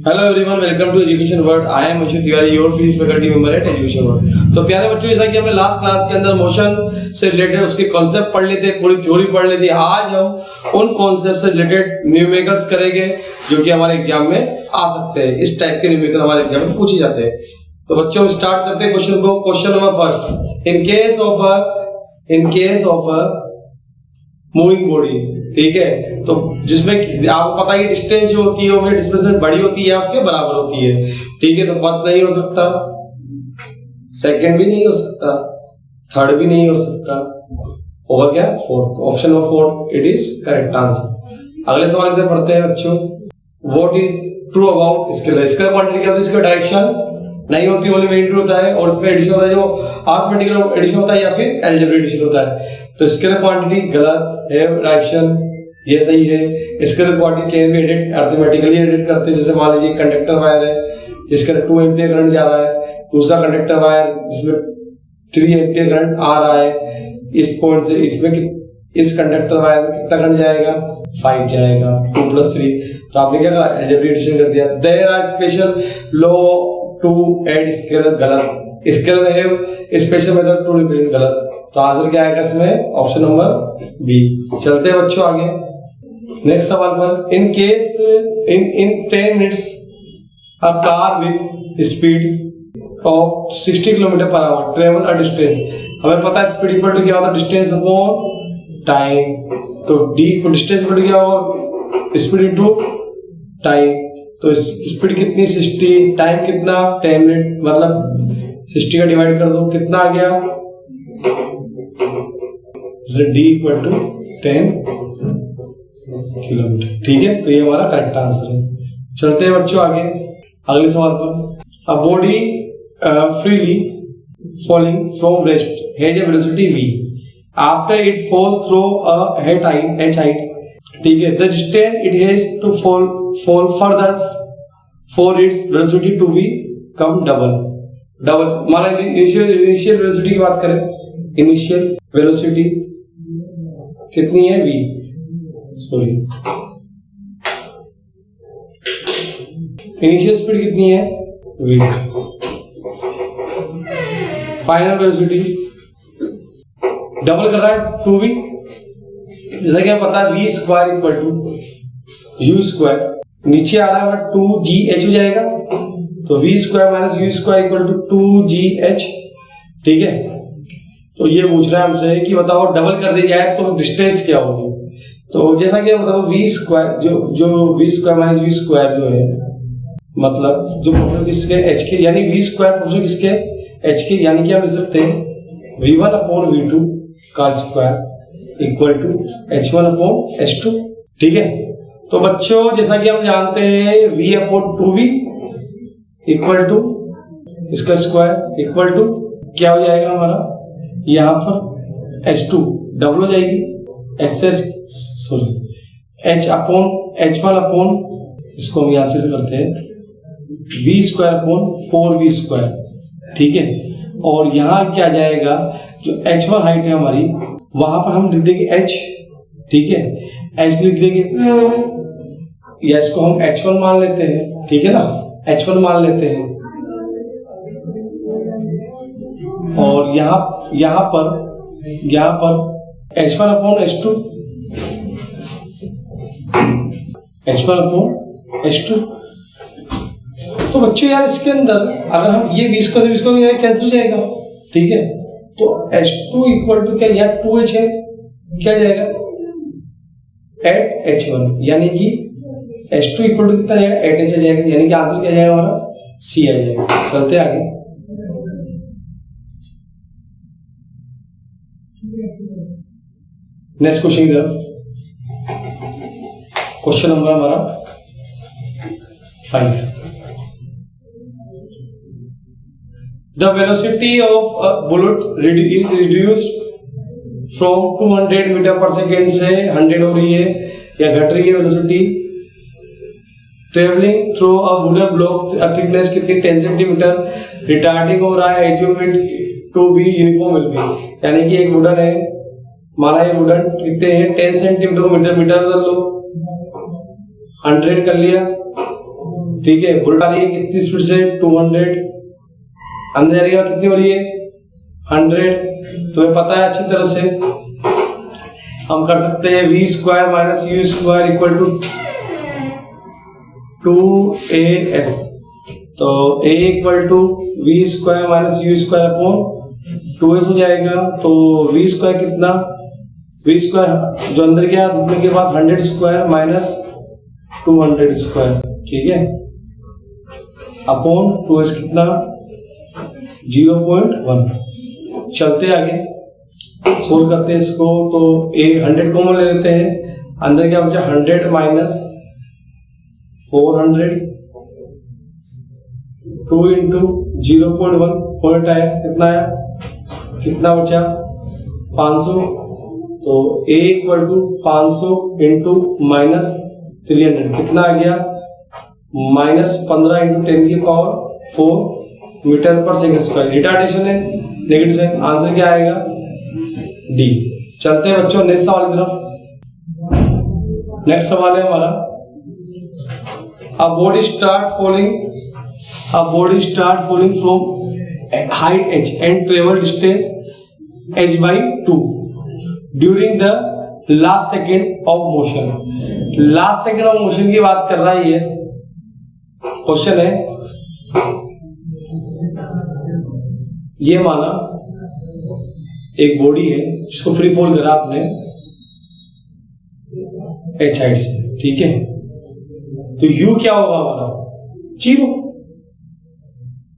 Hello everyone, welcome to education world. I am Anshu Tiwari, your fees faculty member at education world. तो प्यारे बच्चों, जैसा कि हमने लास्ट क्लास के अंदर मोशन से रिलेटेड उसके कॉन्सेप्ट पढ़ लेते, पूरी थ्योरी पढ़ लेती, आज हम उन कॉन्सेप्ट से रिलेटेड न्यूमेरिकल्स करेंगे जो कि हमारे एग्जाम में आ सकते हैं। इस टाइप के न्यूमेरिकल हमारे एग्जाम में पूछे जाते हैं। तो बच्चों हम स्टार्ट करते हैं क्वेश्चन को। Question number first, in case of a moving body, ठीक है, तो जिसमें आपको पता है डिस्टेंस जो होती है वो डिस्प्लेसमेंट बड़ी होती है या उसके बराबर होती है, ठीक है। तो फर्स्ट नहीं हो सकता, सेकंड भी नहीं हो सकता, थर्ड भी नहीं हो सकता, होगा क्या? Fourth. Option number 4 it is correct answer. अगले सवाल इधर पढ़ते हैं बच्चों। What is true about scalar? Scalar quantity क्या होती है? इसका डायरेक्शन नहीं होती, ओनली वेरिएबल होता है, और इसमें एडिशन होता है, जो अरिथमेटिकल एडिशन होता है या फिर अलजेब्रिक एडिशन होता है। तो स्केलर क्वांटिटी गलत है, डायरेक्शन ये सही है। Scalar quantity can be edit, arithmetically edit करते हैं। जैसे मान लीजिए कंडक्टर वायर है जिसके 2 एम्पीयर करंट जा रहा है, दूसरा कंडक्टर वायर जिसमें 3 एम्पीयर करंट आ रहा है, इस पॉइंट से इसमें इस कंडक्टर वायर में कितना करंट जाएगा? 5 जाएगा, 2 + 3। तो आपने क्या करा? अलजेब्रिक एडिशन कर दिया। There are special law to add scalar, गलत। स्केलर है स्पेशल मेथड टू रिप्रेजेंट, गलत। तो आंसर क्या आएगा इसमें? Option number B. चलते हैं बच्चों आगे नेक्स्ट सवाल पर। In 10 minutes a car with speed of 60 km/h travel a distance. हमें पता है स्पीड इक्वल टू क्या होता है? Distance upon time. तो डी को डिस्टेंस इक्वल टू क्या होगा? Speed into time. तो स्पीड कितनी? 60, टाइम कितना? 10 मिनट, मतलब 60 का डिवाइड कर दो, कितना आ गया? डी इक्वल टू 10 किलोमीटर, ठीक है। तो ये हमारा करेक्ट आंसर है। चलते हैं बच्चों आगे अगले सवाल पर। A body freely falling from rest has a velocity v after it falls through a h height, ठीक है। The distance it has to fall further for its velocity to be come double. हमारा initial velocity की बात करें, initial velocity कितनी है? v, sorry, initial speed कितनी है? v। फाइनल वेलोसिटी डबल कर रहा है 2v, जैसा कि हमें पता है v square equal to u square, नीचे आ रहा है 2gh हो जाएगा। तो v square minus u square equal to 2gh, ठीक है। तो ये पूछ रहा है हमसे कि बताओ डबल कर दी जाए तो डिस्टेंस क्या होगी। तो जैसा कि बताओ v स्क्वायर जो v square minus u square जो है, मतलब जो प्रोपोर्शनल किसके? h के, यानी v स्क्वायर प्रोपोर्शनल किसके? h के, यानी कि हम लिख सकते हैं v1/v2 का स्क्वायर इक्वल टू h1/h2, ठीक है। तो बच्चों जैसा कि हम जानते हैं v/2v इक्वल टू इसका स्क्वायर इक्वल टू क्या हो जाएगा हमारा? यहाँ पर h2 डबल हो जाएगी, h1/, इसको हम यहाँ से करते हैं v²/4v², ठीक है। और यहाँ क्या जाएगा? जो h1 हाइट है हमारी, वहां पर हम लिख देंगे h, ठीक है, h लिख देंगे, या इसको हम h1 मान लेते हैं, ठीक है ना, h1 मान लेते हैं। और यहाँ पर h1/h2, h1/h2। तो बच्चों यार इसके अंदर अगर हम ये 20 को कैंसिल हो जाएगा, ठीक है। तो h2 इक्वल टू क्या? या 2h है, क्या जाएगा? एट h1, यानी कि h2 इक्वल टू कितना जाएगा? 8h आ जाएगा, यानी कि आंसर क्या जाएगा हमारा? C आ जाएगा। चलते आगे नेक्स्ट क्वेश्चन की तरफ। क्वेश्चन नंबर हमारा 5। The velocity of a bullet is reduced from 200 metre पर सेकेंड से 100 हो रही है या घट रही है velocity travelling through a wooden block. Thickness कितनी? 10 सेंटीमीटर। रिटार्डिंग हो रहा है, assume it to be uniform will be, यानी कि एक वुडन है, माना ये वुडन कितने हैं? 10 सेंटीमीटर मीटर मीटर कर लो, 100 कर लिया, ठीक है। बुलेट आ रही है कितनी स्पीड से, 200, अंदर जाएगा कितनी हो रही है 100। तुम्हें पता है अच्छी तरह से, हम कर सकते हैं v square minus u square equal to 2as। तो a equal to v square minus u square upon 2s हो जाएगा। तो v स्क्वायर कितना, v स्क्वायर जो अंदर गया रुकने के बाद 100 स्क्वायर माइनस 200 स्क्वायर, ठीक है, अपॉन 2s कितना 0.1। चलते आगे सोल्व करते हैं इसको। तो a 100 कॉमन ले लेते हैं, अंदर क्या बचा 100 माइनस 400, 2 इंटू 0.1 पॉइंट आया, कितना आया, कितना बचा 500। तो a इक्वल टू 500 इंटू माइनस 300 कितना आ गया, माइनस 15 इंटू 10 की पावर 4 मीटर पर सेकंड स्क्वायर। रिटार्डेशन है, नेगेटिव साइन, आंसर क्या आएगा डी। चलते हैं बच्चों नेक्स्ट सवाल की तरफ। नेक्स्ट सवाल है हमारा, a body start falling from height h and travel distance h by 2 during the last second of motion। Last second of motion की बात कर रहा है ये क्वेश्चन है। ये माना एक बॉडी है जिसको फ्री फॉल करा आपने एच हाइट से, ठीक है। तो u क्या होगा हमारा 0,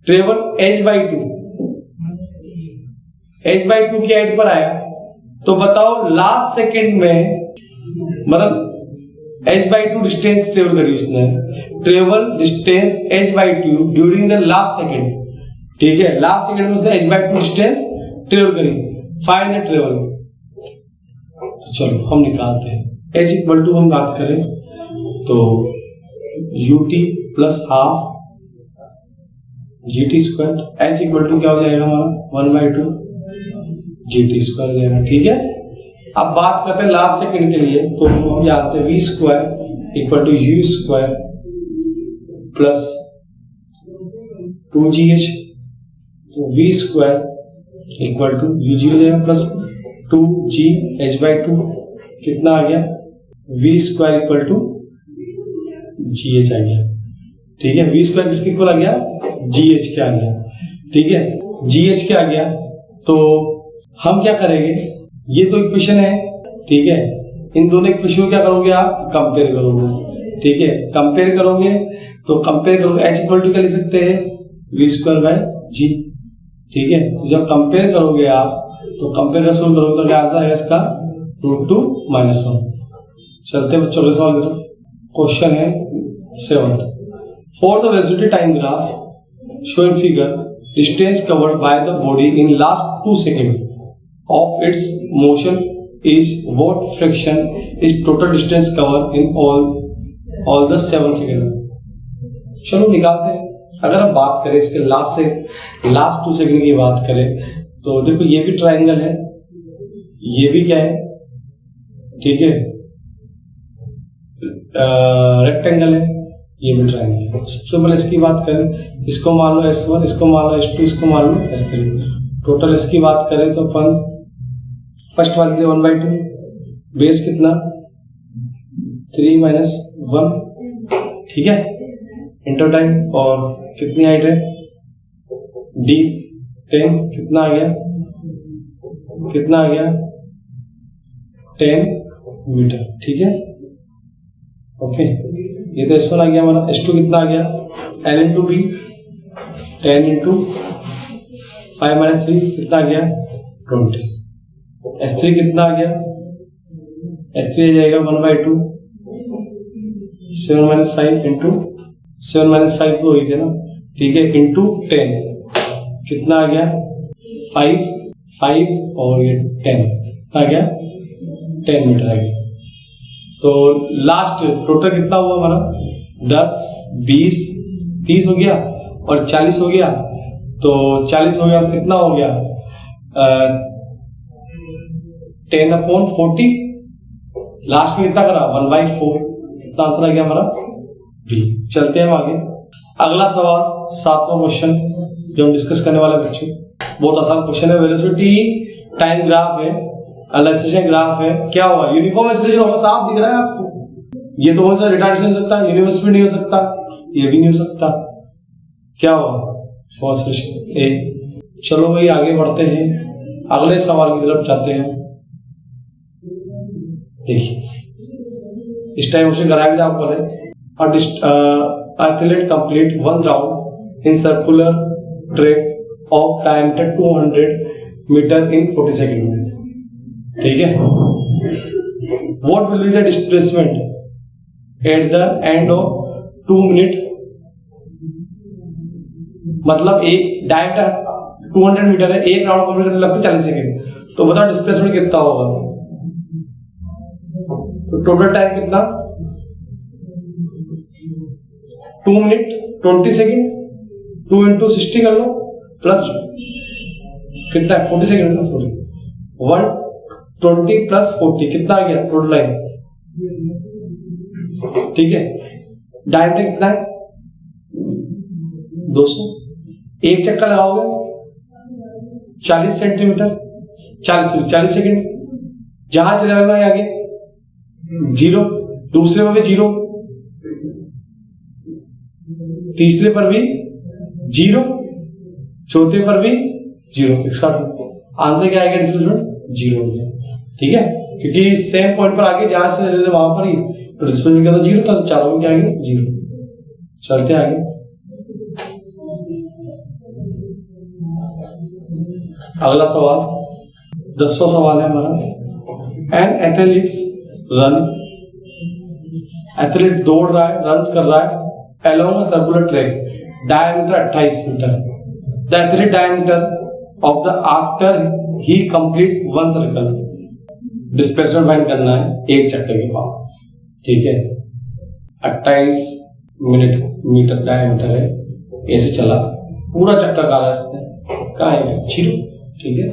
travel h by 2, h by 2 की हाइट पर आया। तो बताओ लास्ट सेकंड में, मतलब h बाई 2 डिस्टेंस ट्रेवल करी उसने, travel distance h by 2 during the last second, ठीक है। लास्ट सेकंड में उसने h बाई 2 डिस्टेंस ट्रेवल करी, फाइंड द ट्रेवल। तो चलो हम निकालते हैं। h इक्वल टू हम बात करें तो ut plus half gt square, h equal to क्या हो जाएगा हमारा 1/2 gt स्क्वायर हो जाएगा, ठीक है। अब बात करते हैं लास्ट सेकंड के लिए। तो हम जानते हैं v square equal to u square plus 2gh। तो v square equal to u0 हो जाएगा प्लस 2gh बाई 2 कितना आ गया, v square equal to gh आ गया, ठीक है। v स्क्वायर किसके इक्वल आ गया, gh क्या आ गया, ठीक है, gh क्या आ गया। तो हम क्या करेंगे, ये तो इक्वेशन है, ठीक है। इन दोनों इक्वेशन को क्या करोगे आप, कंपेयर करोगे, ठीक है। कंपेयर करोगे तो कंपेयर करोगे h इक्वल टू क्या लिख सकते हैं v स्क्वायर बाय g, ठीक है। तो जब कंपेयर करोगे आप, तो कंपेयर का सोल्व करोगे तो क्या आंसर आएगा इसका √2 - 1। चलते हैं बच्चों के सवाल की तरफ। क्वेश्चन है 7th, for the velocity time graph show in figure distance covered by the body in last 2 second of its motion is what fraction is total distance covered in all the 7 seconds। चलो निकालते हैं। अगर हम बात करें इसके last 2 second की बात करें तो देखो ये भी ट्रायंगल है, ये भी क्या है, ठीक है, रेक्टेंगल है, ये भी ट्रायंगल है। सबसे पहले इसकी बात करें, इसको मान लो S1, इसको मान लो S2, इसको मान लो S3। टोटल इसकी बात करें तो अपन फर्स्ट वाली 1/2, बेस कितना 3 - 1, ठीक है, इंटर टाइम, और कितनी हाइट है d 10, कितना आ गया 10 मीटर, ठीक है, ओके। ये तो S1 आ गया हमारा। S2 कितना आ गया L इंटू बी 10 इंटू 5 - 3 कितना आ गया 20। S3 कितना आ गया, S3 आ जाएगा 1/2 7 - 5 इंटू 7 - 5 तो हो गया ना, ठीक है, इंटू 10 कितना आ गया 5 और ये 10 आ गया 10 मीटर आ गया। तो लास्ट टोटल कितना हुआ हमारा 10 20 30 हो गया और 40 हो गया। तो 40 हो गया, कितना हो गया 10/40। लास्ट में कितना करा 1/4, इसका आंसर आ गया हमारा बी। चलते हैं हम आगे। अगला सवाल 7वां क्वेश्चन जो हम डिस्कस करने वाले बच्चों, बहुत आसान क्वेश्चन है। वेलोसिटी टाइम ग्राफ है, एक्सेलरेशन ग्राफ है, क्या होगा? यूनिफॉर्म एक्सेलरेशन होगा, साफ दिख रहा है आपको। ये तो हो सकता है रिटार्डेशन हो सकता है, यूनिवर्स स्पीड नहीं हो सकता, ये भी नहीं हो सकता। क्या होगा? एक्सेलरेशन ए। चलो भाई आगे बढ़ते हैं, अगले सवाल की तरफ जाते हैं। देखिए इस टाइम क्वेश्चन कराया गया आपको पहले। Athlete complete 1 round in circular track of diameter 200 metre in 40 second में, ठीक है। What will be the displacement at the end of 2 minute? मतलब एक डायमीटर 200 मीटर है, एक राउंड कंप्लीट करने लगते 40 सेकेंड, तो बताओ डिस्प्लेसमेंट कितना होगा? तो टोटल टाइम कितना? 2 मिनट 20 सेकेंड, 2 × 60 कर लो, प्लस कितना है 40 सेकेंड, सॉरी 120 प्लस 40 कितना आ गया टोटल टाइम, ठीक है। डायमीटर कितना है 200, एक चक्कर लगाओगे 40 सेंटीमीटर, 40 सेकेंड, जहां से लगाओगे आगे 0, दूसरे में भी 0, तीसरे पर भी 0, चौथे पर भी 0, 61। आंसर क्या आएगा? डिस्प्लेसमेंट 0 हो गया, ठीक है, क्योंकि सेम पॉइंट पर आगे जहां से वहां पर ही तो डिस्प्लेसमेंट क्या था 0 था, तो चारों में क्या आएगा 0। चलते आगे। अगला सवाल 10वां सवाल है हमारा। एन एथलीट दौड़ रहा है, रन कर रहा है along a circular track, diameter 28 metre. The athletic diameter of the after he completes 1 circle, displacement find करना है एक चक्कर के बाद, ठीक है। 28 मीटर डायमीटर है, ऐसे चला पूरा चक्कर का रास्ता कहाँ है 0, ठीक है,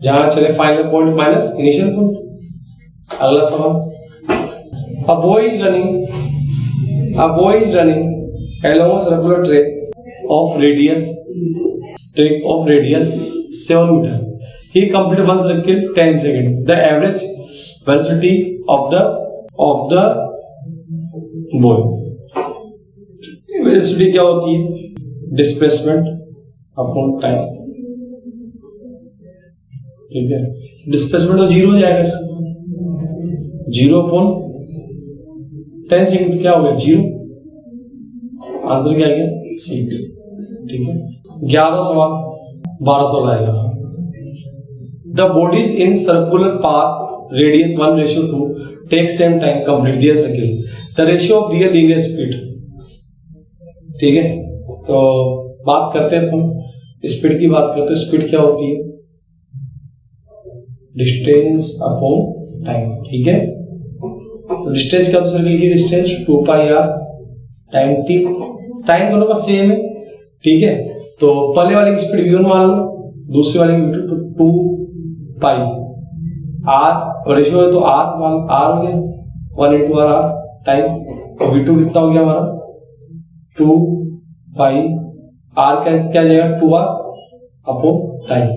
जहां चले final point minus initial point. अगला सवाल। A boy is running along a circular track of radius 7 meter. He completed 1 circle 10 seconds. The average velocity of the boy. Velocity क्या होती है? Displacement upon time. ठीक है, डिस्प्लेसमेंट तो 0 हो जाएगा, 0 अपॉन 10 सेकेंड क्या हो गया 0। आंसर क्या आ गया सी, ठीक है। 11वां सवाल 1200 आएगा। The bodies in circular path radius 1:2 take same time complete their circle, the ratio of their linear speed, ठीक है। तो बात करते हैं हम स्पीड की, बात करते हैं स्पीड क्या होती है? डिस्टेंस अपॉन टाइम, ठीक है। तो डिस्टेंस क्या होता है सर्किल की? Distance 2πr time T, time दोनों का सेम है, ठीक है। तो पहले वाले की स्पीड v1 मान लो, दूसरे वाले की 2π r, रेशियो है तो r हो गया 1 × r टाइम, और v2 कितना हो गया हमारा 2π r, क्या जाएगा 2r अपॉन टाइम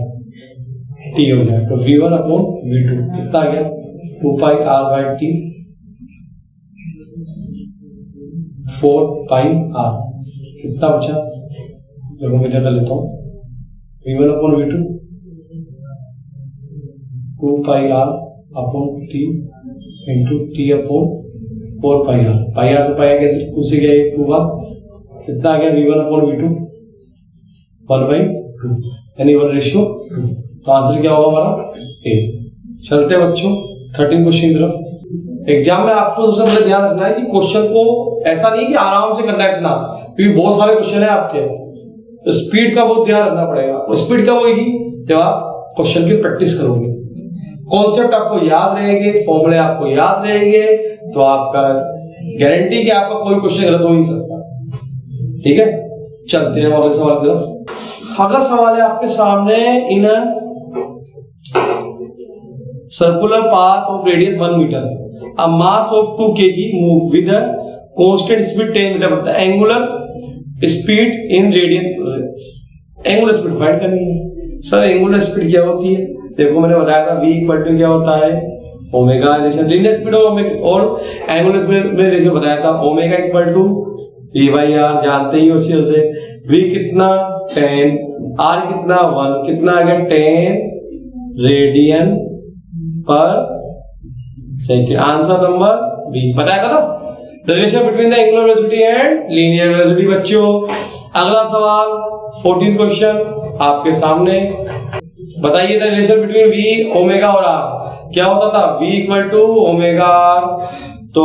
t हो गया, तो v1 अपॉन v2 कितना आ गया 2πr/t 4πr, कितना बचा? देखो मैं इधर कर लेता हूँ, v1 upon v2 2πr upon t into t upon 4πr, πr से पाया कैसे 2 से गया 2 बार, कितना आ गया v1 अपॉन v2 1/2, यानी 1:2। तो आंसर क्या होगा हमारा ए। चलते हैं बच्चों 13 क्वेश्चन की तरफ। एग्जाम में आपको सबसे पहले ध्यान रखना है कि क्वेश्चन को ऐसा नहीं कि आराम से करना है इतना, क्योंकि बहुत सारे क्वेश्चन है आपके, तो स्पीड का बहुत ध्यान रखना पड़ेगा। स्पीड कब होगी? जब आप क्वेश्चन की प्रैक्टिस करोगे, कॉन्सेप्ट आपको याद रहेंगे, फॉर्मूले आपको याद रहेंगे, तो आपका गारंटी कि आपका कोई क्वेश्चन गलत हो नहीं सकता, ठीक है। चलते हैं अगले सवाल की तरफ। अगला सवाल है आपके सामने, in circular path of radius 1 metre a mass of 2 kg move with a constant speed 10 metre पड़ता है। Angular speed in radian, angular speed find करनी है। सर एंगुलर स्पीड क्या होती है? देखो मैंने बताया था v इक्वल टू क्या होता है, ओमेगा रिलेशन लीनियर स्पीड और एंगुलर स्पीड में रिलेशन बताया था, omega equal to v by R, जानते ही उसी तरह से v कितना 10, r कितना 1, कितना आ गया 10 रेडियन पर सेकेंड। आंसर नंबर बी बताया था ना, the relation between the angular velocity and linear velocity. बच्चों अगला सवाल 14 क्वेश्चन आपके सामने, बताइए the relation between v omega और r क्या होता था, v equal to omega r, तो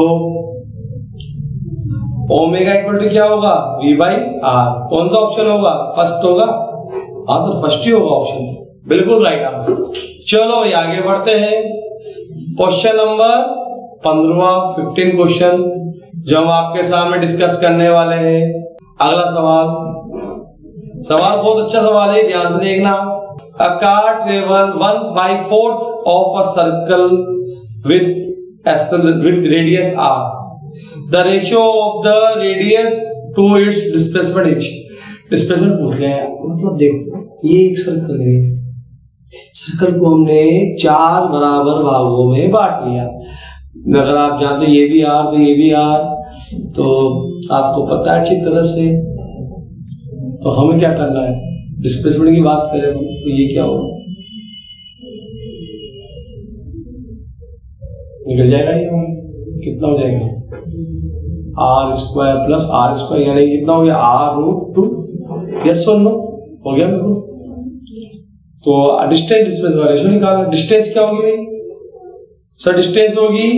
ओमेगा इक्वल टू क्या होगा v बाई r। कौन सा ऑप्शन होगा, फर्स्ट होगा? हाँ सर फर्स्ट ही होगा ऑप्शन, बिल्कुल राइट आंसर। चलो भाई आगे बढ़ते हैं, क्वेश्चन नंबर 15 क्वेश्चन जो हम आपके सामने डिस्कस करने वाले हैं। अगला सवाल बहुत अच्छा सवाल है, ध्यान से देखना। A car travel 1/4 of a circle with radius r. The ratio of the radius to its displacement is, displacement पूछ लिया है, मतलब देखो ये एक सर्कल है, सर्कल को हमने 4 बराबर भागों में बांट लिया। अगर आप जानते ये भी r तो ये भी r, तो आपको पता है अच्छी तरह से, तो हमें क्या करना है, डिस्प्लेसमेंट की बात करें तो ये क्या होगा, निकल जाएगा ये, कितना हो जाएगा R square plus R square, यानी कितना हो गया r√2। यस और नो हो गया बिल्कुल। तो डिस्टेंस डिस्प्लेसमेंट रेशियो निकालना, डिस्टेंस क्या होगी भाई सर, डिस्टेंस होगी,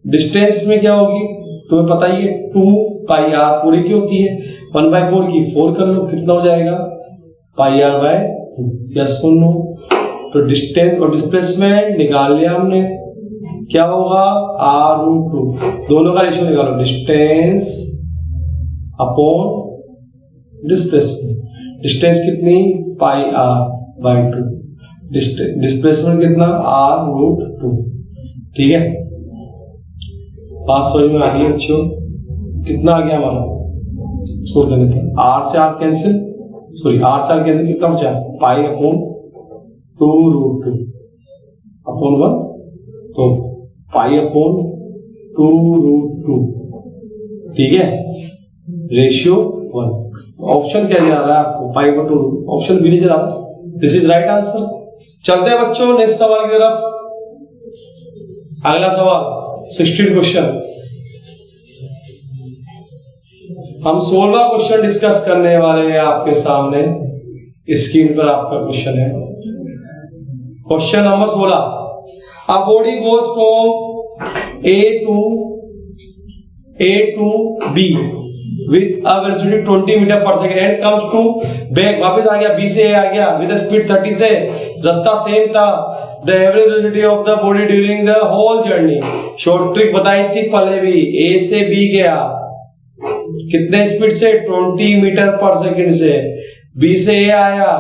डिस्टेंस में क्या होगी तुम्हें पता ही है, 2 पाई आर पूरी की होती है, 1/4 की 4 कर लो, कितना हो जाएगा पाई आर बाय 2। यस सुनो, तो डिस्टेंस और डिस्प्लेसमेंट निकाल लिया हमने, क्या होगा r√2, दोनों का रेशियो निकालो, डिस्टेंस अपॉन डिस्प्लेसमेंट। डिस्टेंस कितनी पाई आर बाय 2, डिस्प्लेसमेंट कितना r√2। ठीक है, बात समझ में आ गई बच्चों, कितना आ गया हमारा, छोड़ देने थे, r से r कैंसिल, सॉरी r से r कैंसिल, कितना बचा पाई अपॉन 2√2 अपॉन 1, तो पाई अपॉन 2√2। ठीक है, रेशियो 1। ऑप्शन क्या दे रहा है आपको, पाई अपॉन 2, ऑप्शन बी नजर आ रहा है, दिस इज राइट आंसर। चलते हैं बच्चों नेक्स्ट सवाल की तरफ। अगला सवाल 16 क्वेश्चन, हम 16वां क्वेश्चन डिस्कस करने वाले हैं आपके सामने, स्क्रीन पर आपका क्वेश्चन है, question number 16। A body goes from A to B with a velocity 20 metre पर second and comes to back, वापस आ गया B से A आ गया with a speed 30 से, रास्ता सेम था। The average velocity of the body during the whole journey, short trick बताई थी पहले भी, A से B गया कितने स्पीड से 20 मीटर पर सेकेंड से, B से A आया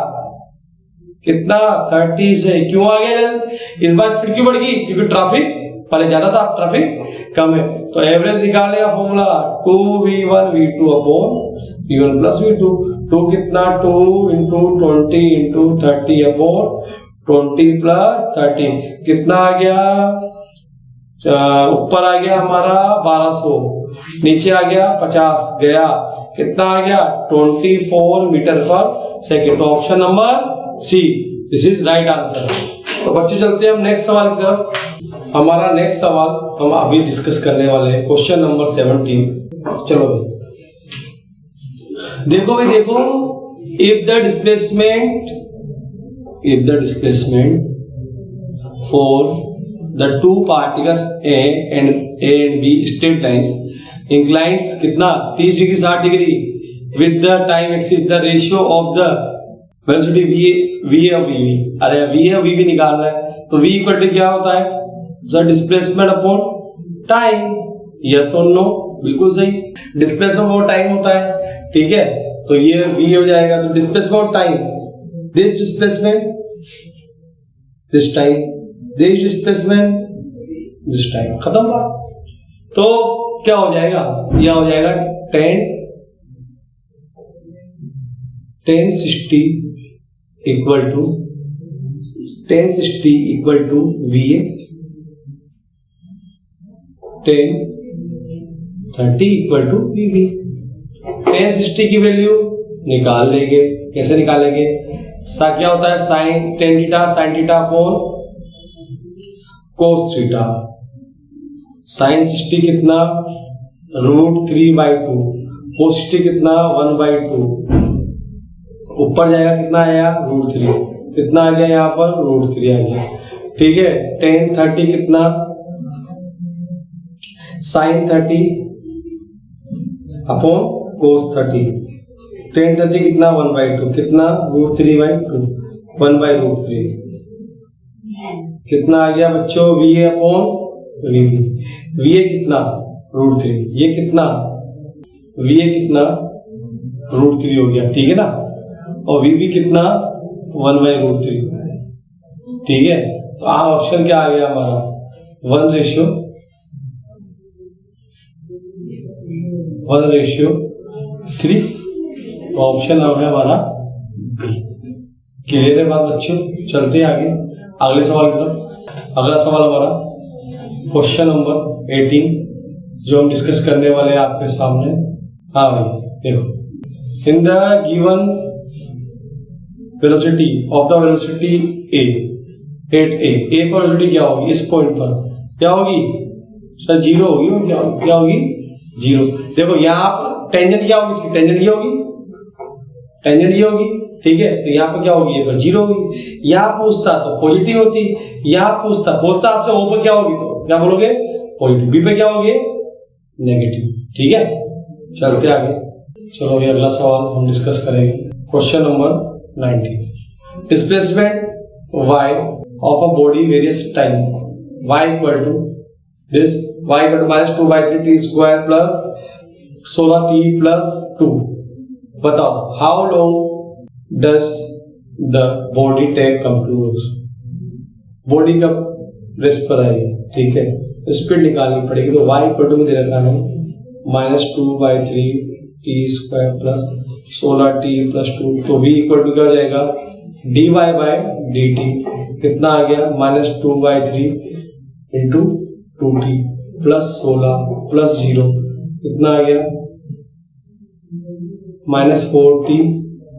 कितना 30 से, क्यों आ गया, इस बार स्पीड क्यों बढ़ गई, क्योंकि ट्रैफिक पहले ज्यादा था, ट्रैफिक कम है। तो एवरेज निकालने का formula 2v1 v2 upon v1 plus v2, 2 कितना 2 इंटू 20 इंटू 30 अपॉन 20 प्लस 30, कितना आ गया, ऊपर आ गया हमारा 1200, नीचे आ गया 50 गया, कितना आ गया 24 मीटर पर सेकेंड। तो option number C, this is right answer. तो बच्चों चलते हैं हम नेक्स्ट सवाल की तरफ। हमारा नेक्स्ट सवाल हम अभी डिस्कस करने वाले हैं, क्वेश्चन नंबर 17। चलो भाई देखो भाई देखो, if the displacement for the two particles A and be straight lines inclines कितना 30 degree 60 degree with the time axis, the ratio of the velocity v और vv, अरे v और vv निकालना है, तो v इक्वल टू क्या होता है, the displacement upon time. Yes और नो, बिल्कुल सही, डिस्प्लेसमेंट अपॉन टाइम होता है। ठीक है, तो ये v हो जाएगा, तो displacement of time, this displacement, this time, this displacement, this time, खत्म बात। तो क्या हो जाएगा, यह हो जाएगा 1060 equal to VA, 1030 equal to VB। 1060 की वैल्यू निकाल लेंगे, कैसे निकालेंगे, क्या होता है sine ten theta upon cos theta, sine 60 कितना √3/2, कोस 60 कितना 1/2, ऊपर जाएगा कितना आया √3, कितना आ गया यहाँ पर √3 आ गया, ठीक है। 1030 कितना साइन 30 अपॉन कोस 30, 1030 कितना 1/2, कितना √3/2, 1/√3, कितना आ गया बच्चों VA अपॉन VB, VA कितना √3, ये कितना VA कितना √3 हो गया, ठीक है ना, और VB कितना 1/√3, ठीक है। तो ऑप्शन क्या आ गया हमारा 1:3, ऑप्शन है हमारा बी। क्लियर है बात बच्चों, चलते हैं आगे अगले सवाल की तरफ। अगला सवाल हमारा क्वेश्चन नंबर 18 जो हम डिस्कस करने वाले हैं आपके सामने। हाँ भाई देखो, in the given velocity of the velocity A पर वेलोसिटी क्या होगी, इस पॉइंट पर क्या होगी सर, 0 होगी, और क्या होगी 0। देखो यहाँ पर टेंजेंट क्या होगी, इसकी टेंजेंट ये होगी, ठीक है। तो यहाँ पर क्या होगी, ये पर 0 होगी। यहाँ पूछता तो पॉजिटिव होती, यहाँ बोलता आपसे O पर क्या होगी, तो क्या बोलोगे पॉजिटिव, B पे क्या होगी नेगेटिव, ठीक है। चलते आगे, चलो अभी अगला सवाल हम डिस्कस करेंगे। Question number 19, displacement y of a body various time, y equal to this, y equal to -2/3 t² plus 16t plus 2। बताओ how long does the body take come to rest, body कब rest पर आएगी, ठीक है। Speed निकालनी पड़ेगी, तो y equal to में दे रखा है -2/3 t² प्लस 16t प्लस 2, तो v इक्वल टू क्या हो जाएगा dy/dt, कितना आ गया -2/3 इंटू 2t प्लस 16 प्लस 0, कितना आ गया -4t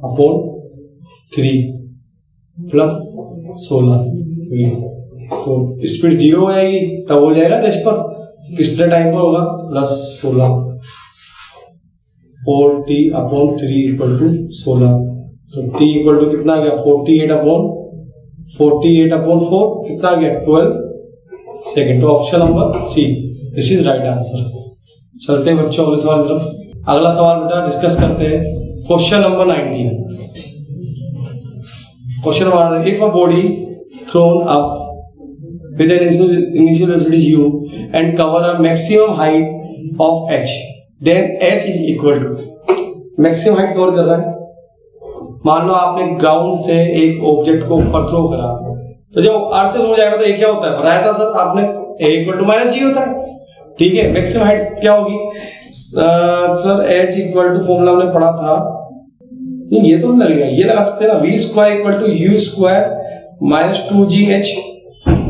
अपॉन 3 प्लस 16 v। तो स्पीड 0 हो जाएगी, तब हो जाएगा रेस्ट पर, कितने टाइम पर होगा plus 16, 4t upon 3 equal to 16, तो t इक्वल टू कितना आ गया 48 अपॉन 4, कितना आ गया 12 सेकेंड। तो option number C, this is right answer. चलते हैं बच्चों अगले सवाल की तरफ। अगला सवाल बेटा डिस्कस करते हैं, question number 19। Question number, if a body throne up with an initial velocity u and cover a maximum height of h, then h is equal to, maximum height cover कर रहा है, मान लो आपने ग्राउंड से एक object को ऊपर throw करा, तो जब अर्थ से दूर जाएगा तो ये क्या होता है बताया था सर आपने, a इक्वल टू -g होता है, ठीक है। मैक्सिमम हाइट क्या होगी sir, h equal to formula हमने पढ़ा था, नहीं ये तो नहीं लगेगा, ये लगा सकते हैं ना, v square equal to u square -2gh,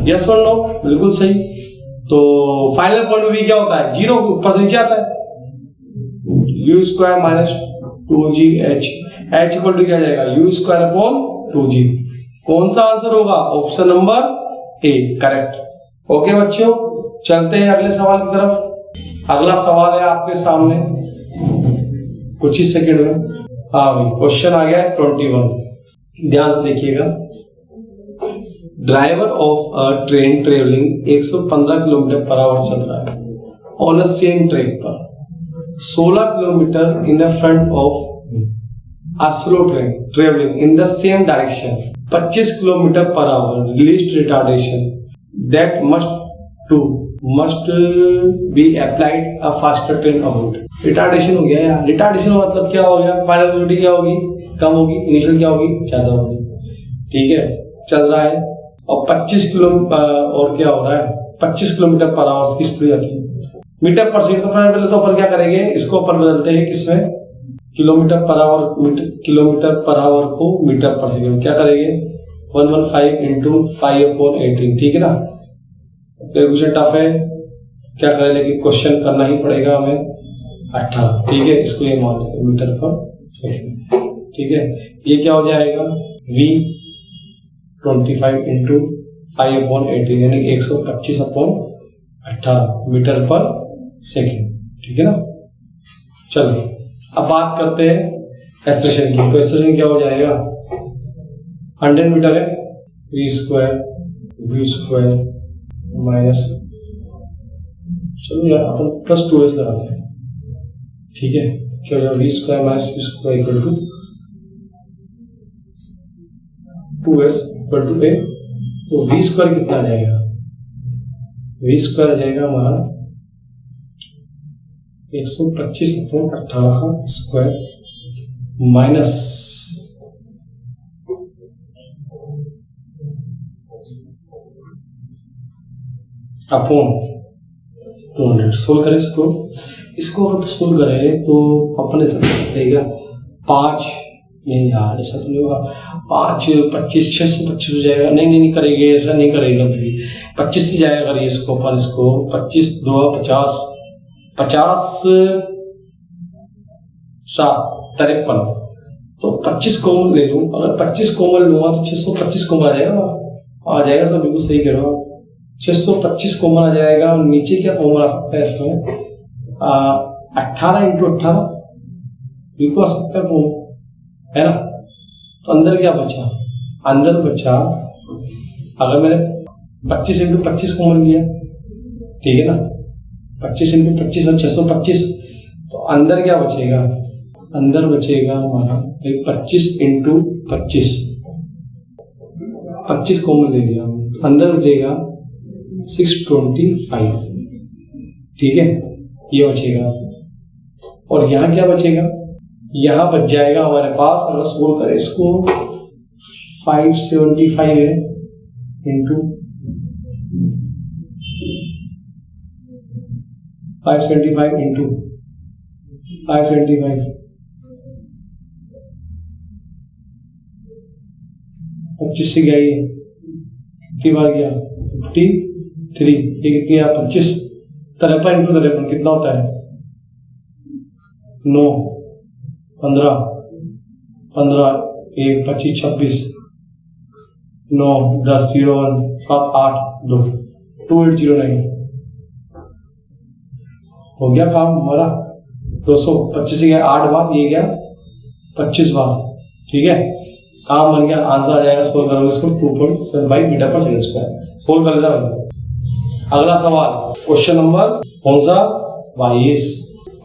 yes और नो, बिल्कुल सही। तो फाइनल पॉइंट भी क्या होता है 0 ऊपर से नीचे आता है, u square -2gh, h equal to क्या जाएगा u स्क्वायर अपॉन 2g। कौन सा आंसर होगा, option number A correct. Okay बच्चों, चलते हैं अगले सवाल की तरफ। अगला सवाल है आपके सामने कुछ ही सेकंड में। हाँ भाई, क्वेश्चन आ गया 21, ध्यान से देखिएगा। Driver of a train travelling 115 kilometre per hour चल रहा है ऑन अ सेम ट्रैक पर, 16 kilometre in the front of a slow train travelling in the same direction, 25 kilometre per hour, least retardation that must be applied a faster train about. Retardation हो गया यार, retardation मतलब क्या हो गया, final velocity क्या होगी कम होगी, इनिशियल क्या होगी ज्यादा होगी, ठीक है। चल रहा है और 25 किलो और क्या हो रहा है 25 किलोमीटर पर आवर की स्पीड आती है। मीटर पर सेकंड, तो पहले तो अपन क्या करेंगे, इसको अपन बदलते हैं किसमें, kilometre per hour, kilometre per hour को मीटर पर सेकंड क्या करेंगे, 115 इंटू 5/18, ठीक है ना। क्वेश्चन टफ है, क्या करें, लेकिन क्वेश्चन करना ही पड़ेगा हमें। 18, ठीक है, इसको ये मान लेते मीटर पर सेकंड, ठीक है। ये क्या हो जाएगा, v 25 इंटू 5/18 यानी 125/18 मीटर पर सेकंड, ठीक है ना। चलो अब बात करते हैं एक्सप्रेशन की। तो एक्सप्रेशन क्या हो जाएगा, 100 मीटर है, v स्क्वायर माइनस, चलो यार अपन प्लस 2s लगाते हैं, ठीक है। क्या हो जाएगा, v square minus v square equal to 2s equal to a। तो v स्क्वायर कितना आ जाएगा, v स्क्वायर आ जाएगा हमारा 125/18 का स्क्वायर माइनस अपॉन 200। सोल्व करें इसको अगर सोल्व करें तो अपन ऐसा देगा 5, नहीं यार ऐसा तो नहीं होगा, 5 25 625 हो जाएगा, नहीं करेंगे, ऐसा नहीं करेगा, 25 से जाएगा। अगर इसको अपन इसको 25 2 50 50 7 53, तो 25 कॉमन ले लूं, अगर 25 कॉमन लूंगा तो 625 कॉमन आ जाएगा सब बिल्कुल सही कह रहा हूँ, 625 कॉमन आ जाएगा। और नीचे क्या कॉमन आ सकता है इसमें, 18 इंटू 18 बिल्कुल आ सकता है कॉमन, है ना। तो अंदर क्या बचा, अंदर बचा, अगर मैंने 25 इंटू 25 कॉमन लिया, ठीक है ना, 25 इंटू 25 और 625, तो अंदर क्या बचेगा, अंदर बचेगा हमारा 25 इंटू 25, 25 कॉमन ले लिया, तो अंदर बचेगा 625, ठीक है, ये बचेगा। और यहाँ क्या बचेगा, यहाँ बच जाएगा हमारे पास, अगर सोल्व करें इसको 575 है इंटू 575 इंटू 575, 25 से गया, ये कितनी बार गया 53, ये कितनी है 25, 53 इंटू 53 कितना होता है 9 15 1 25 26 9 10 0 1 7 8 2 2809 हो गया काम हमारा। 225 से गया 8 बार, ये गया 25 बार, ठीक है, काम बन गया। आंसर आ जाएगा, सोल्व करोगे इसको 2.75 मीटर पर सेकंड स्क्वायर। सोल्व कर लेना। अगला सवाल क्वेश्चन नंबर कौन सा, 22।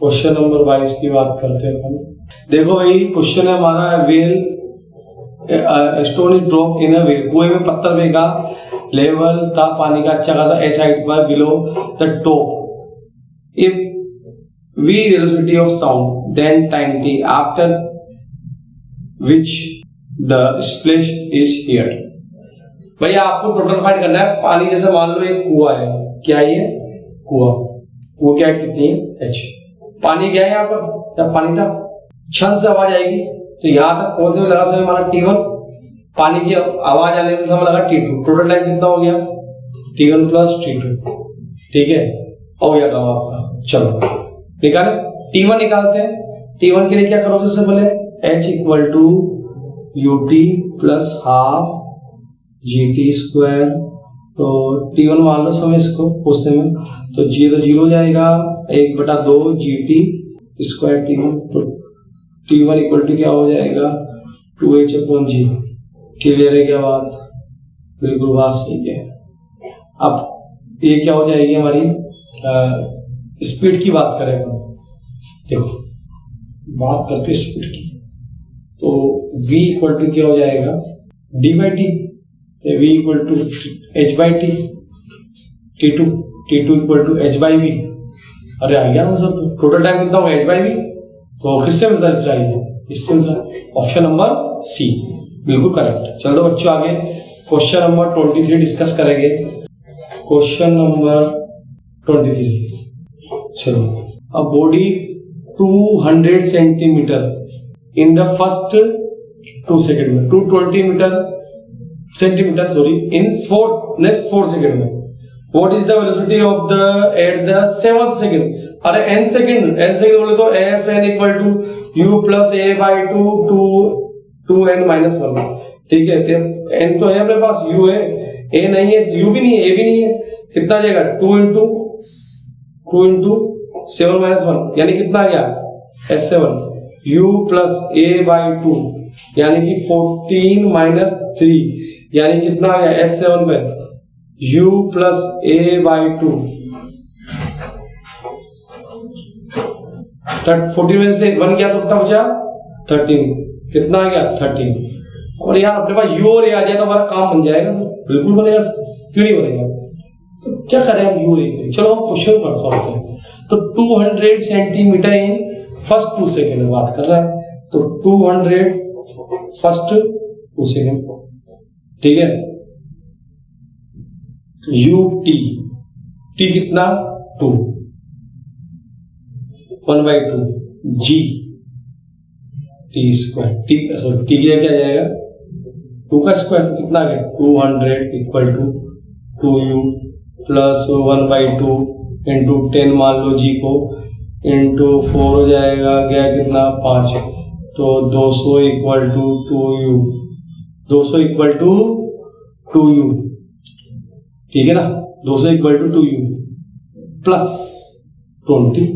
क्वेश्चन नंबर 22 की बात करते हैं अपन। देखो भाई क्वेश्चन है हमारा, well stone is drop in a well, कुएं में पत्थर फेंका, लेवल था पानी का अच्छा खासा h हाइट पर below the top, if v velocity of sound then time t after which the splash is heard। भैया आपको टोटल फाइंड करना है। पानी जैसे मान लो एक कुआ है, क्या ये कुआ की हाइट कितनी है h, पानी क्या है यहाँ पर, जब पानी था क्षण से आवाज आएगी, तो यहाँ तक पहुंचने में लगा समय हमारा t1, पानी की आवाज आने में समय लगा t2, टोटल टाइम कितना हो गया t1 प्लस t2, ठीक है, हो गया काम आपका। चलो निकाले, t1 निकालते हैं। t1 के लिए क्या करोगे, सबसे पहले h equal to ut plus half gt square, तो t1 मान लो समय इसको पूछने में, तो g तो 0 हो जाएगा, 1/2 gt स्क्वायर t1, तो t1 इक्वल टू क्या हो जाएगा 2h/g। क्लियर है क्या बात, बिल्कुल बात सही है। अब ये क्या हो जाएगी हमारी स्पीड की बात करें तो, देखो बात करते हैं स्पीड की, तो v इक्वल टू क्या हो जाएगा d/t, तो v equal to h/t, t2 equal to h/v। अरे आ गया ना सर, तो टोटल टाइम कितना होगा h/v, तो किससे मिलता है, इससे मिलता, ऑप्शन नंबर सी बिल्कुल करेक्ट। चलो बच्चों आगे क्वेश्चन नंबर 23 डिस्कस करेंगे। Question number 23। चलो, a body 200 centimetre in the first 2 second में, 220 centimetre sorry in next 4 second में। What is the velocity of the at the 7th second? अरे n सेकेंड बोले तो S N equal to U plus A by 2 n minus 1। ठीक है, n तो है अपने पास, u है, a नहीं है, u भी नहीं है, a भी नहीं है। कितना आ जाएगा? 2 इंटू 7 माइनस 1 यानी कितना आ गया? S7 u plus a by 2 यानी कि 14 माइनस 3 यानी कितना आ गया? S7 में u प्लस a बाई 2 14 में से 1 गया तो कितना बचा? 13। कितना आ गया? 13। और यार अपने पास u और a आ जाए तो हमारा काम बन जाएगा। बिल्कुल बनेगा, क्यों नहीं बनेगा? तो क्या करें हम u और a? चलो हम क्वेश्चन पर सॉल्व करें। तो 200 सेंटीमीटर इन फर्स्ट 2 सेकेंड में बात कर रहा है, तो 200 फर्स्ट 2 सेकेंड। ठीक है, u t कितना? 2 1/2 g t square. t sorry t क्या जाएगा? 2 का स्क्वायर, तो कितना आ गया? 200 equal to 2u plus 1/2 into 10 मान लो g को, इंटू 4 हो जाएगा, गया कितना? 5। तो 200 equal to 2u, 200 equal to 2u। ठीक है ना, 200 इक्वल टू 2u प्लस 20।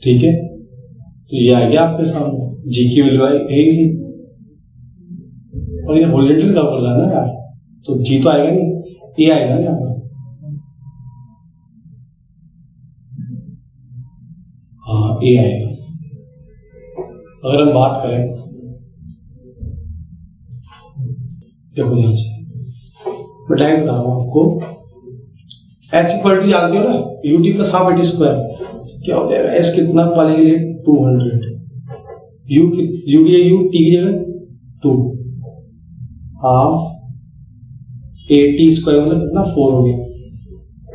ठीक है, तो ये आ गया आपके सामने, जी की वैल्यू आई थी। और ये हॉरिजॉन्टल का कर रहा है ना यार, तो जी तो आएगा नहीं, ये आएगा ना यहाँ पर। हाँ, ये आएगा। अगर हम बात करें, देखो ध्यान से मैं टाइम बता रहा हूँ आपको। एस इक्वल टू जानते हो ना, U T plus half eighty square. क्या हो जाएगा? एस कितना पाने के लिए? 200। यू की जगह 2 हाफ 80 स्क्वायर मतलब कितना? 4 हो गया,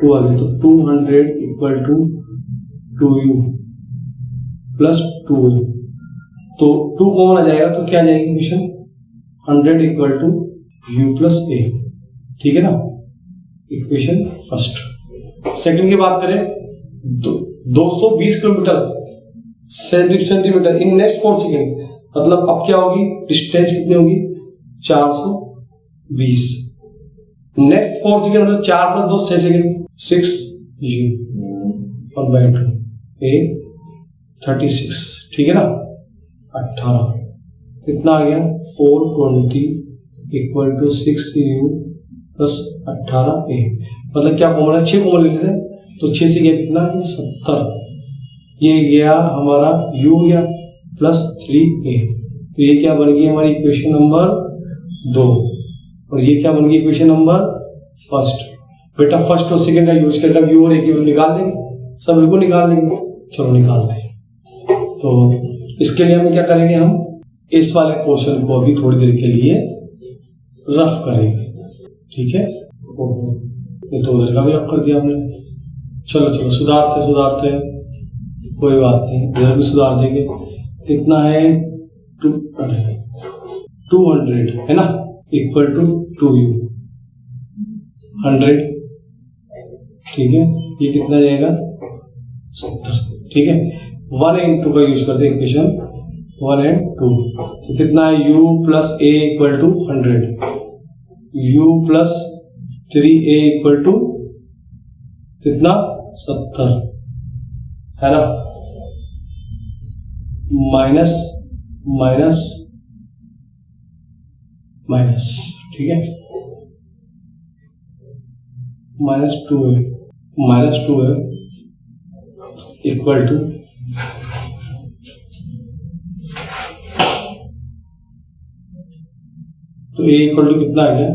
2 आ गया। तो 200 इक्वल टू 2u प्लस 2 तो 2 कॉमन आ जाएगा, तो क्या आ जाएगी equation? 100 equal to u plus a। ठीक है ना, इक्वेशन फर्स्ट। सेकंड की बात करें, 220 किलोमीटर सेंटीमीटर इन नेक्स्ट 4 सेकेंड, मतलब अब क्या होगी? डिस्टेंस कितनी होगी? 420। नेक्स्ट 4 सेकेंड मतलब 4 प्लस 2 6 सेकेंड, 6u 1/2 a 36। ठीक है ना, 18 कितना आ गया? 420 equal to 6u plus 18a। मतलब क्या कॉमन है? 6 कॉमन ले लेते हैं, तो 6 से गया कितना? 70। ये गया हमारा u गया प्लस 3a। तो ये क्या बन गई हमारी इक्वेशन नंबर 2, और ये क्या बन गई इक्वेशन नंबर फर्स्ट। बेटा फर्स्ट और सेकंड का यूज करके यू और ए की वैल्यू निकाल देंगे, सब बिल्कुल निकाल लेंगे। चलो निकालते हैं। तो इसके लिए हम क्या करेंगे? हम इस वाले पोर्शन को अभी थोड़ी देर के लिए रफ करेंगे। ठीक है, ये तो उधर का भी रफ कर दिया हमने। चलो सुधारते हैं, कोई बात नहीं, इधर भी सुधार देंगे। कितना है? 200 है ना, इक्वल टू 2u 100। ठीक है, ये कितना जाएगा? 70। ठीक है, 1 and 2 का यूज करते हैं इक्वेशन 1 and 2। तो कितना है? u plus a equal to 100, u plus 3a equal to कितना? 70 है ना, माइनस माइनस माइनस। ठीक है, -2 है, -2 है इक्वल टू तो a इक्वल टू कितना आ गया?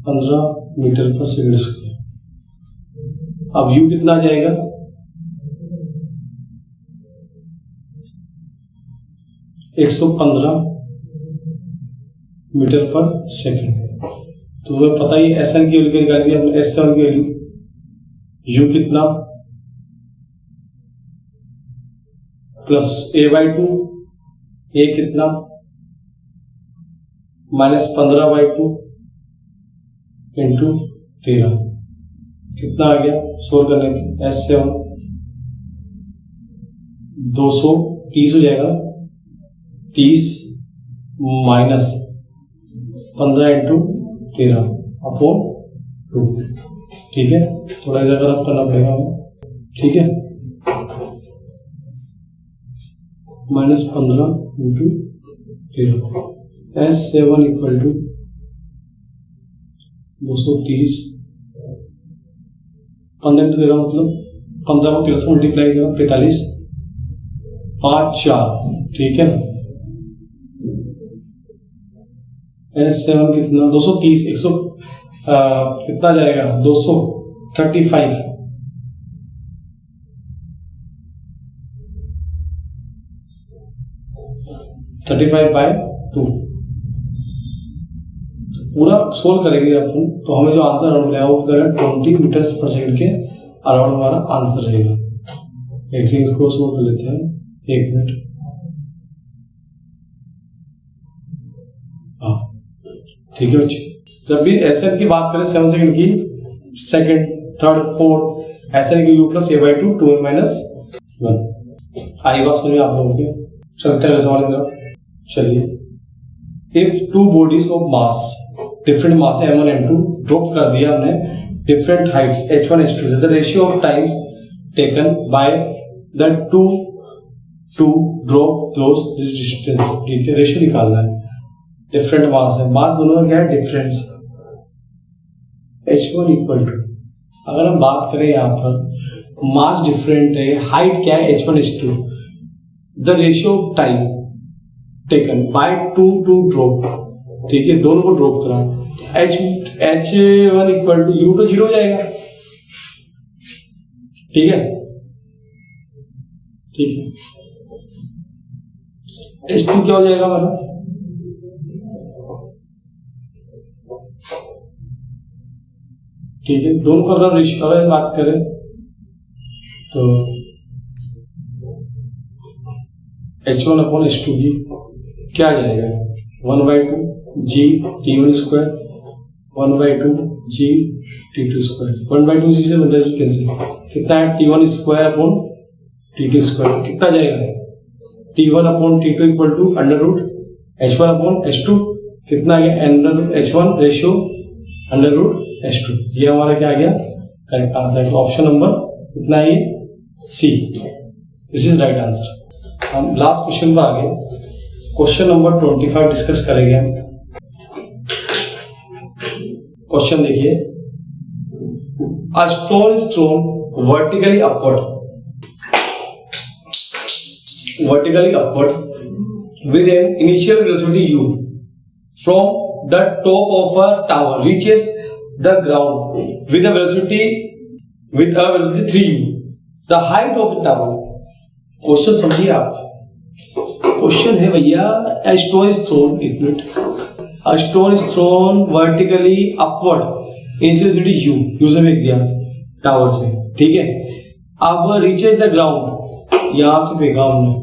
15 मीटर पर सेकंड स्क्वायर। अब u कितना आ जाएगा? 115 मीटर पर सेकंड। तो तुम्हें पता ही एस एन की वैल्यू निकाली थी हमने, एस सेवन की वैल्यू, यू कितना प्लस ए बाई टू, ए कितना माइनस 15/2 इंटू 13, कितना आ गया, सोल्व करने थे, एस सेवन 230 हो जाएगा, 30 माइनस 15 इंटू 13 अपॉन 2, ठीक है, थोड़ा इधर तरफ करना पड़ेगा हमें, ठीक है, minus 15 into 13, S seven equal to 230, 15 into 13 मतलब 15 को 13 से मल्टीप्लाई करा 45, 5 4, ठीक है, एस सेवन कितना 230, 100 कितना जाएगा 235, 35/2, पूरा सोल्व करेंगे अपन तो हमें जो आंसर मिलेगा वो 20 मीटर पर सेकंड के अराउंड हमारा आंसर रहेगा। एक सेकंड इसको सोल्व कर लेते हैं, 1 मिनट, हाँ ठीक है बच्चे। जब भी एसएन की बात करें 7 सेकंड की, सेकंड थर्ड फोर्थ, एसएन की यू प्लस a/2 2n - 1, आई बात सुनिए आप लोगों के, चलते हैं सवाल की तरफ। चलिए, if two bodies of mass, different mass है m1 m2, ड्रॉप कर दिया हमने different heights h1 h2, the ratio of times taken by the two to drop those this distance, ठीक है, रेशियो निकालना है, डिफरेंट मास है, मास दोनों में क्या है डिफरेंस, h1 इक्वल टू, अगर हम बात करें यहाँ पर मास डिफरेंट है, हाइट क्या है h1 h2, the ratio of time taken by two drop, ठीक है, दोनों को ड्रॉप करा, h1 इक्वल टू u तो 0 हो जाएगा, ठीक है, ठीक है, h2 क्या हो जाएगा हमारा, ठीक है, दोनों का अगर रेशियो अगर बात करें तो h1/h2 की क्या आ जाएगा 1/2 g t1 square 1/2 g t2 square 1/2 जी से कैंसिल कितना है t1 square upon t2 square तो कितना जाएगा t1 upon t2 equal to under root h1 upon h2 कितना आ गया under root h1 ratio under root h2 ये हमारा क्या आ गया करेक्ट आंसर। तो ऑप्शन नंबर कितना है ये C, this is right answer. हम लास्ट क्वेश्चन पर आगे क्वेश्चन नंबर 25 डिस्कस करेंगे। क्वेश्चन देखिए, a stone is thrown vertically upward with an initial velocity u from the top of a tower reaches the ground with a velocity 3u, the height of the tower। Question समझिए आप, question है भैया a stone is thrown, एक minute, a stone is thrown vertically upward, initial velocity u से फेंक दिया tower से, ठीक है, अब reaches the ground, यहां से फेंका हमने,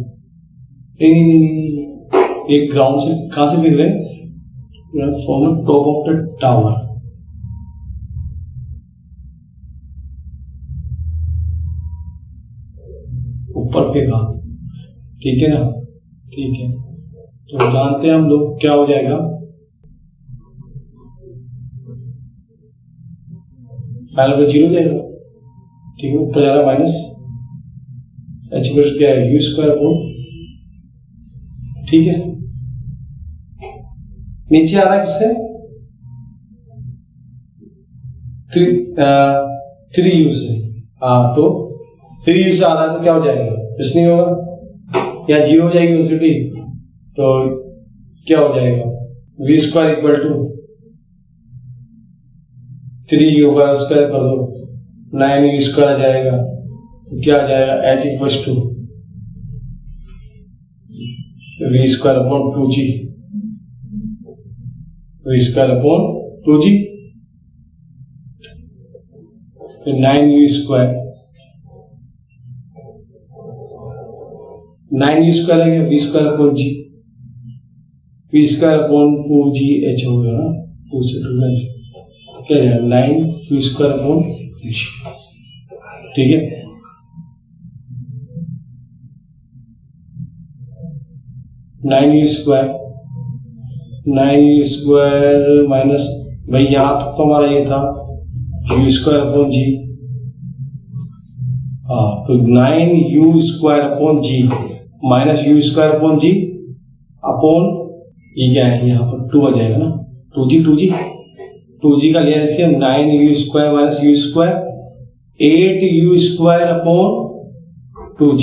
एक ग्राउंड से कहां से फेंक रहे हैं from the top of the tower, ऊपर फेंका, ठीक है ना, ठीक है, तो जानते हैं हम लोग क्या हो जाएगा, फाइनल पर 0 जाएगा, ठीक है, ऊपर जा रहा माइनस h प्लस क्या है u स्क्वायर अपॉन, ठीक है, नीचे आ रहा है किससे 3u से, हाँ तो 3u से आ रहा है तो क्या हो जाएगा कुछ नहीं होगा, या 0 हो जाएगी वेलोसिटी, तो क्या हो जाएगा v square equal to 3u का स्क्वायर कर दो 9u स्क्वायर आ जाएगा, तो क्या आ जाएगा h equal to v square upon 2g, v square upon 2g, फिर 9u स्क्वायर, 9u स्क्वायर है क्या, v square upon g, v square upon 2gh हो गया ना, 2 से 2 कैंसिल, क्या है 9u स्क्वायर अपॉन g, ठीक है। नाइन यू स्क्वायर माइनस, भाई यहाँ तक तो हमारा ये था यू स्क्वायर अपॉन जी, हाँ तो 9u square upon g minus u square upon g upon ये क्या है, यहाँ पर 2 आ जाएगा ना, 2g का लिया जैसे 9u square minus u square, 8u square upon 2g,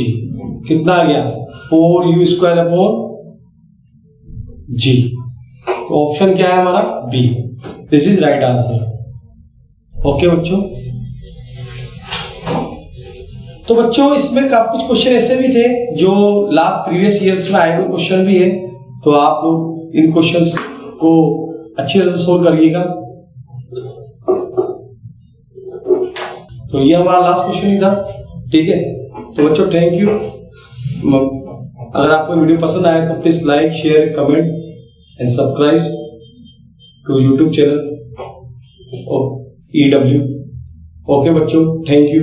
कितना आ गया 4u स्क्वायर अपॉन जी। तो ऑप्शन क्या है हमारा B, this is right answer. Okay बच्चों, तो बच्चों इसमें कुछ क्वेश्चन ऐसे भी थे जो लास्ट प्रीवियस ईयर्स में आए हुए क्वेश्चन भी है, तो आप लोग इन क्वेश्चंस को अच्छी तरह से सोल्व करिएगा। तो ये हमारा लास्ट क्वेश्चन ही था, ठीक है। तो बच्चों थैंक यू, अगर आपको वीडियो पसंद आया तो please like share comment and subscribe to YouTube channel EW। Okay बच्चों, थैंक यू।